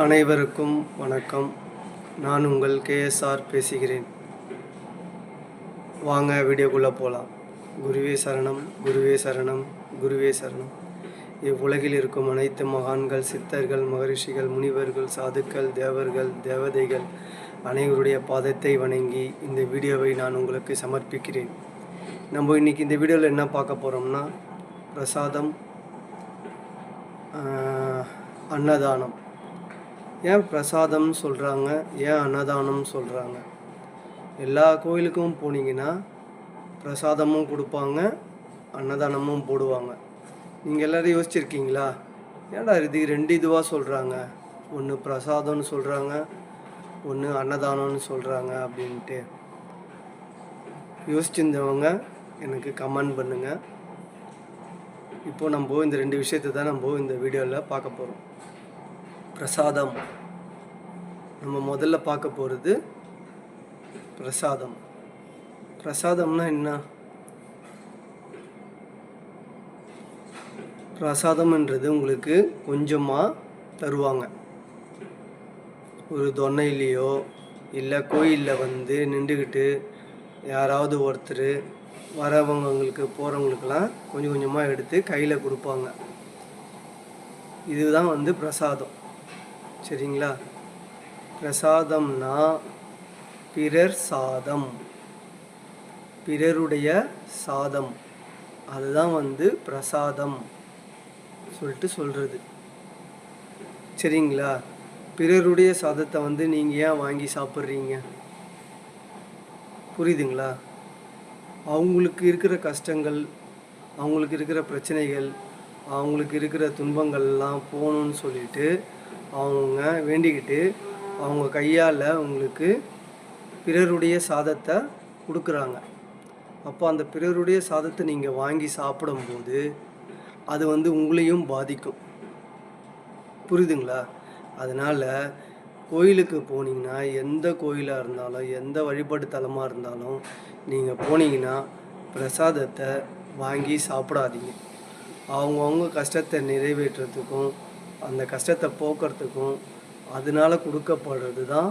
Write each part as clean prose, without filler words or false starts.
அனைவருக்கும் வணக்கம். நான் உங்கள் கேஎஸ்ஆர் பேசுகிறேன். வாங்க வீடியோக்குள்ளே போகலாம். குருவே சரணம், குருவே சரணம், குருவே சரணம். இவ்வுலகில் இருக்கும் அனைத்து மகான்கள், சித்தர்கள், மகரிஷிகள், முனிவர்கள், சாதுக்கள், தேவர்கள், தேவதைகள் அனைவருடைய பாதத்தை வணங்கி இந்த வீடியோவை நான் உங்களுக்கு சமர்ப்பிக்கிறேன். நம்ம இன்றைக்கி இந்த வீடியோவில் என்ன பார்க்க போகிறோம்னா, பிரசாதம், அன்னதானம். ஏன் பிரசாதம்னு சொல்கிறாங்க, ஏன் அன்னதானம்னு சொல்கிறாங்க? எல்லா கோயிலுக்கும் போனீங்கன்னா பிரசாதமும் கொடுப்பாங்க, அன்னதானமும் போடுவாங்க. நீங்கள் எல்லோரும் யோசிச்சிருக்கீங்களா, ஏன்டா இது ரெண்டு இதுவாக சொல்கிறாங்க, ஒன்று பிரசாதம்னு சொல்கிறாங்க, ஒன்று அன்னதானம்னு சொல்கிறாங்க அப்படின்ட்டு யோசிச்சிருந்தவங்க எனக்கு கமெண்ட் பண்ணுங்கள். இப்போது நம்ம இந்த ரெண்டு விஷயத்தை தான் நம்ம இந்த வீடியோவில் பார்க்க போகிறோம். பிரசாதம் நம்ம முதல்ல பார்க்க போகிறது பிரசாதம். பிரசாதம்னா என்ன? பிரசாதம்ன்றது உங்களுக்கு கொஞ்சமாக தருவாங்க. ஒரு தொன்னையிலையோ இல்லை கோயிலில் வந்து நின்றுக்கிட்டு யாராவது ஒருத்தர் வரவங்களுக்கு போகிறவங்களுக்கெல்லாம் கொஞ்சம் கொஞ்சமாக எடுத்து கையில் கொடுப்பாங்க. இதுதான் வந்து பிரசாதம். சரிங்களா? பிரசாதம்னா பிறர் சாதம், பிறருடைய சாதம், அதுதான் வந்து பிரசாதம் சொல்லிட்டு சொல்கிறது. சரிங்களா? பிறருடைய சாதத்தை வந்து நீங்கள் ஏன் வாங்கி சாப்பிட்றீங்க? புரியுதுங்களா? அவங்களுக்கு இருக்கிற கஷ்டங்கள், அவங்களுக்கு இருக்கிற பிரச்சனைகள், அவங்களுக்கு இருக்கிற துன்பங்கள்லாம் போகணுன்னு சொல்லிட்டு அவங்க வேண்டிக்கிட்டு அவங்க கையால் உங்களுக்கு பிறருடைய சாதத்தை கொடுக்குறாங்க. அப்போ அந்த பிறருடைய சாதத்தை நீங்கள் வாங்கி சாப்பிடும்போது அது வந்து உங்களையும் பாதிக்கும். புரியுதுங்களா? அதனால் கோயிலுக்கு போனீங்கன்னா, எந்த கோயிலாக இருந்தாலும் எந்த வழிபாட்டு தலமாக இருந்தாலும் நீங்கள் போனீங்கன்னா பிரசாதத்தை வாங்கி சாப்பிடாதீங்க. அவங்கவுங்க கஷ்டத்தை நிறைவேற்றுறதுக்கும் அந்த கஷ்டத்தை போக்குறதுக்கும் அதனால் கொடுக்கப்படுறது தான்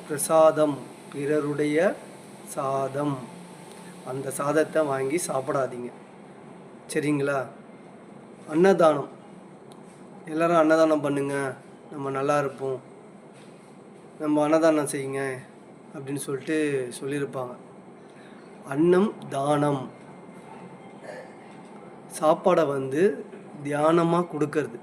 பிரசாதம், பிறருடைய சாதம். அந்த சாதத்தை வாங்கி சாப்பிடாதீங்க. சரிங்களா? அன்னதானம், எல்லோரும் அன்னதானம் பண்ணுங்க, நம்ம நல்லா இருப்போம், நம்ம அன்னதானம் செய்யுங்க அப்படின்னு சொல்லிட்டு சொல்லியிருப்பாங்க. அன்னம் தானம், சாப்பாடை வந்து தியானமாக கொடுக்கறது.